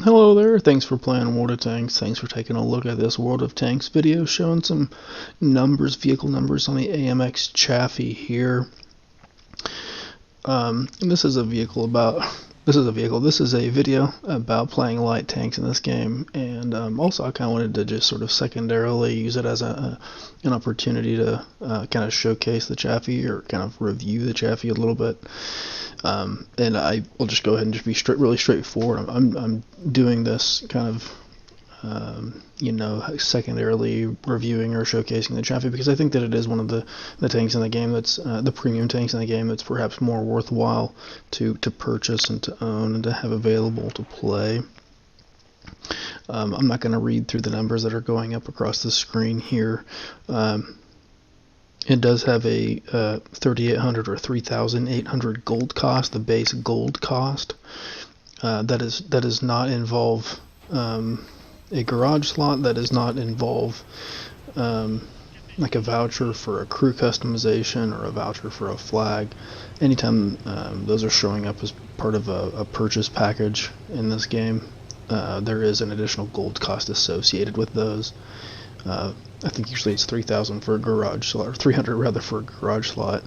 Hello there, thanks for playing World of Tanks, thanks for taking a look at this World of Tanks video showing some vehicle numbers on the AMX Chaffee here. This is a video about playing light tanks in this game, and also I kind of wanted to just sort of secondarily use it as an opportunity to kind of showcase the Chaffee or kind of review the Chaffee a little bit. And I will just go ahead and just be really straightforward. I'm doing this kind of secondarily reviewing or showcasing the Chaffee because I think that it is one of the tanks in the game that's the premium tanks in the game that's perhaps more worthwhile to purchase and to own and to have available to play. I'm not going to read through the numbers that are going up across the screen here. It does have a 3,800 or 3,800 gold cost, the base gold cost. That does not involve a garage slot. That does not involve like a voucher for a crew customization or a voucher for a flag. Anytime those are showing up as part of a purchase package in this game, there is an additional gold cost associated with those. I think usually it's 3,000 for a garage slot, or 300 rather for a garage slot,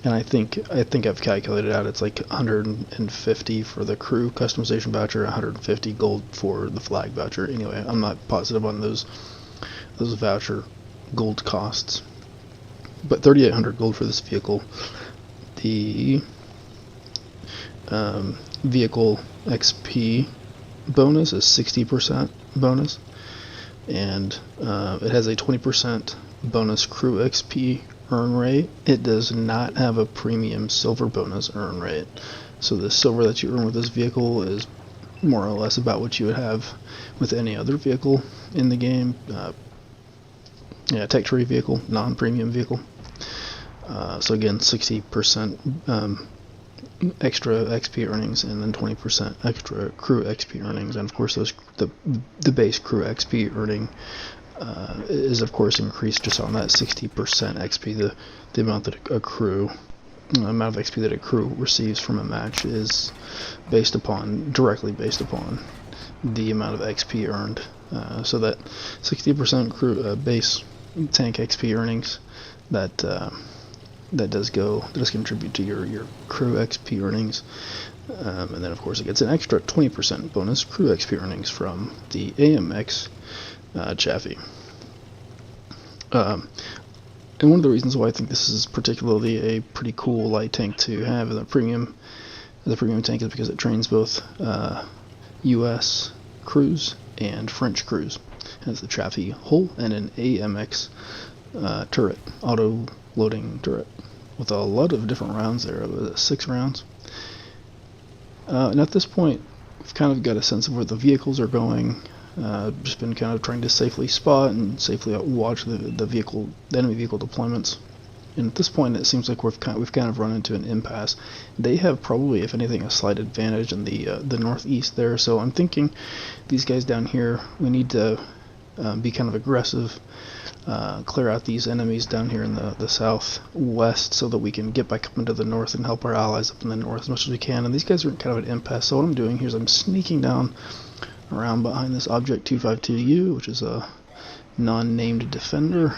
and I think I've calculated out it's like 150 for the crew customization voucher, 150 gold for the flag voucher. Anyway, I'm not positive on those voucher gold costs, but 3,800 gold for this vehicle. The vehicle XP bonus is 60% bonus. And it has a 20% bonus crew XP earn rate. It does not have a premium silver bonus earn rate. So the silver that you earn with this vehicle is more or less about what you would have with any other vehicle in the game. Tech tree vehicle, non-premium vehicle. So again, 60% extra XP earnings, and then 20% extra crew XP earnings, and of course the base crew XP earning is of course increased just on that 60% XP. The amount that a crew amount of XP that a crew receives from a match is directly based upon the amount of XP earned. So that 60% crew base tank XP earnings, that does contribute to your crew XP earnings, and then of course it gets an extra 20% bonus crew XP earnings from the AMX Chaffee. And one of the reasons why I think this is particularly a pretty cool light tank to have as a premium tank is because it trains both U.S. crews and French crews. It has the Chaffee hull and an AMX turret, auto loading turret, with a lot of different rounds there, 6 rounds. And at this point, we've kind of got a sense of where the vehicles are going. Just been kind of trying to safely spot and safely watch the enemy vehicle deployments. And at this point, it seems like we've kind of run into an impasse. They have probably, if anything, a slight advantage in the northeast there. So I'm thinking these guys down here, we need to be kind of aggressive. Clear out these enemies down here in the southwest so that we can get back up into the north and help our allies up in the north as much as we can. And these guys are kind of an impasse, so what I'm doing here is I'm sneaking down around behind this Object 252U, which is a non-named defender,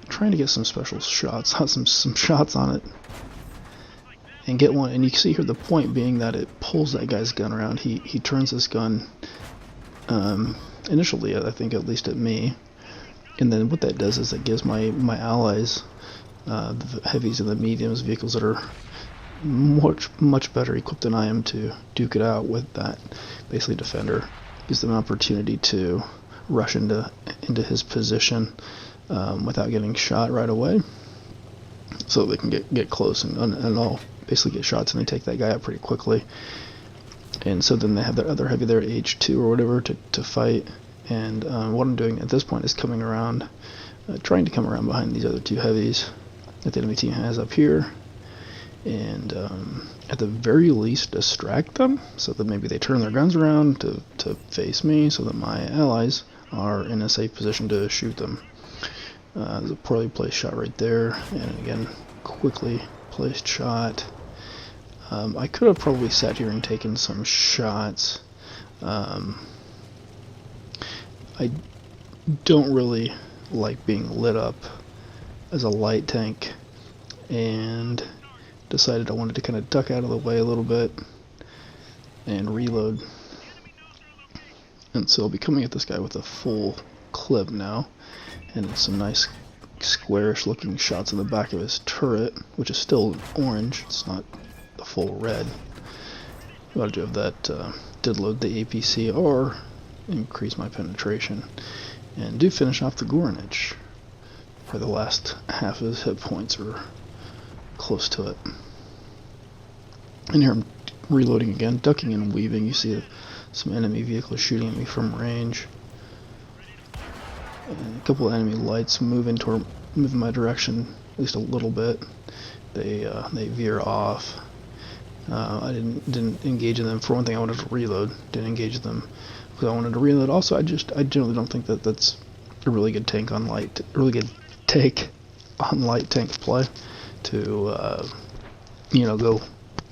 trying to get some special shots, some shots on it, and get one. And you can see here the point being that it pulls that guy's gun around. He turns this gun initially, I think, at least at me, and then what that does is it gives my allies, the heavies and the mediums, vehicles that are much better equipped than I am to duke it out with that basically defender, gives them an opportunity to rush into his position without getting shot right away, so they can get close and all basically get shots, and they take that guy out pretty quickly. And so then they have their other heavy there, H2 or whatever, to fight. And what I'm doing at this point is coming around, trying to come around behind these other 2 heavies that the enemy team has up here, and at the very least distract them so that maybe they turn their guns around to face me, so that my allies are in a safe position to shoot them. There's a poorly placed shot right there, and again, quickly placed shot. I could have probably sat here and taken some shots I don't really like being lit up as a light tank, and decided I wanted to kind of duck out of the way a little bit and reload. And so I'll be coming at this guy with a full clip now, and it's some nice squarish looking shots in the back of his turret, which is still orange, it's not the full red. What I do have that did load the APC or increase my penetration, and do finish off the Gornage. For the last half of his hit points are close to it. And here I'm reloading again, ducking and weaving. You see some enemy vehicles shooting at me from range. And a couple of enemy lights move in my direction at least a little bit. They veer off. I didn't engage in them. For one thing, I wanted to reload. Didn't engage them because I wanted to reload. Also, I generally don't think that that's a really good take on light tank play to go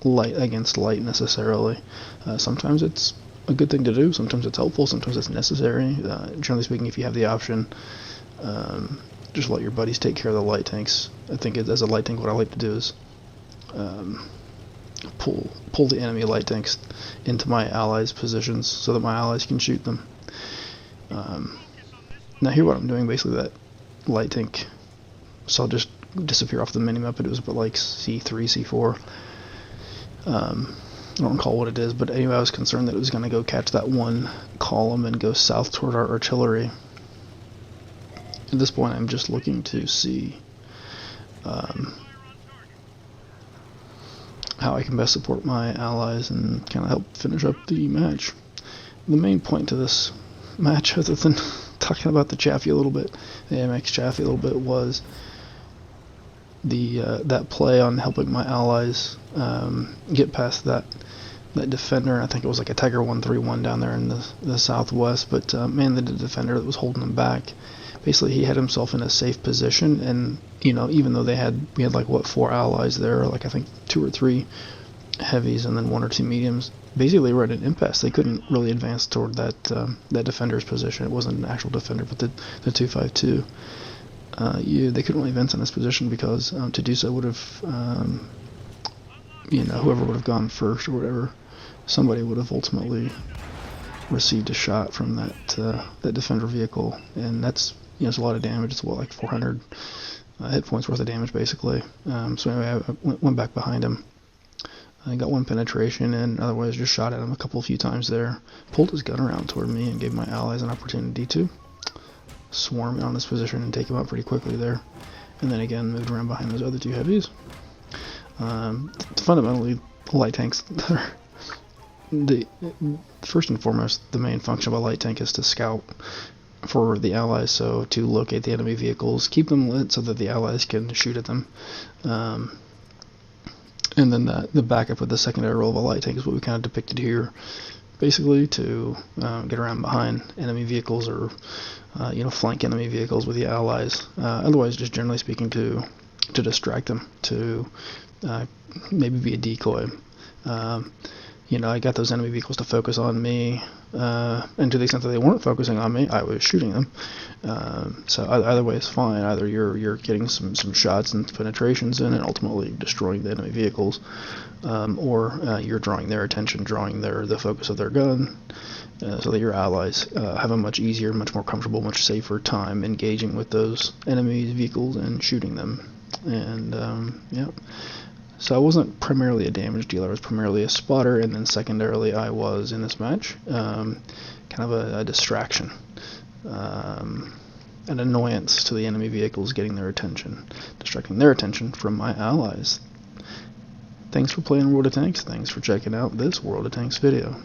light against light necessarily. Sometimes it's a good thing to do, sometimes it's helpful, sometimes it's necessary. Generally speaking, if you have the option, just let your buddies take care of the light tanks. I think as a light tank, what I like to do is pull the enemy light tanks into my allies' positions so that my allies can shoot them. Now here what I'm doing, basically that light tank saw just disappear off the minimap. It was about like C3, C4. I don't recall what it is, but anyway, I was concerned that it was going to go catch that one column and go south toward our artillery. At this point, I'm just looking to see how I can best support my allies and kind of help finish up the match. The main point to this match, other than talking about the Chaffee a little bit, the AMX Chaffee a little bit, was that play on helping my allies get past that defender. I think it was like a Tiger 131 down there in the southwest, but man, the defender that was holding them back, basically he had himself in a safe position, and even though we had like what, 4 allies there, like I think 2 or 3 heavies and then 1 or 2 mediums, basically were at an impasse. They couldn't really advance toward that defender's position. It wasn't an actual defender, but the 252. They couldn't really advance in this position because to do so would have, whoever would have gone first or whatever, somebody would have ultimately received a shot from that defender vehicle, and that's it's a lot of damage. It's like 400 hit points worth of damage basically. So anyway, I went back behind him. I got 1 penetration, and otherwise just shot at him a few times there. Pulled his gun around toward me and gave my allies an opportunity to swarm on this position and take him out pretty quickly there. And then again moved around behind those other 2 heavies. Fundamentally, light tanks are first and foremost, the main function of a light tank is to scout for the allies, so to locate the enemy vehicles, keep them lit so that the allies can shoot at them. And then the backup of the secondary role of a light tank is what we kind of depicted here, basically to get around behind enemy vehicles or flank enemy vehicles with the allies. Otherwise, just generally speaking, to distract them, to maybe be a decoy. I got those enemy vehicles to focus on me, and to the extent that they weren't focusing on me, I was shooting them. So either way is fine. Either you're getting some shots and penetrations in and ultimately destroying the enemy vehicles, or you're drawing their attention, drawing the focus of their gun, so that your allies have a much easier, much more comfortable, much safer time engaging with those enemy vehicles and shooting them. And yeah. So I wasn't primarily a damage dealer, I was primarily a spotter, and then secondarily I was, in this match, kind of a distraction, an annoyance to the enemy vehicles, getting their attention, distracting their attention from my allies. Thanks for playing World of Tanks, thanks for checking out this World of Tanks video.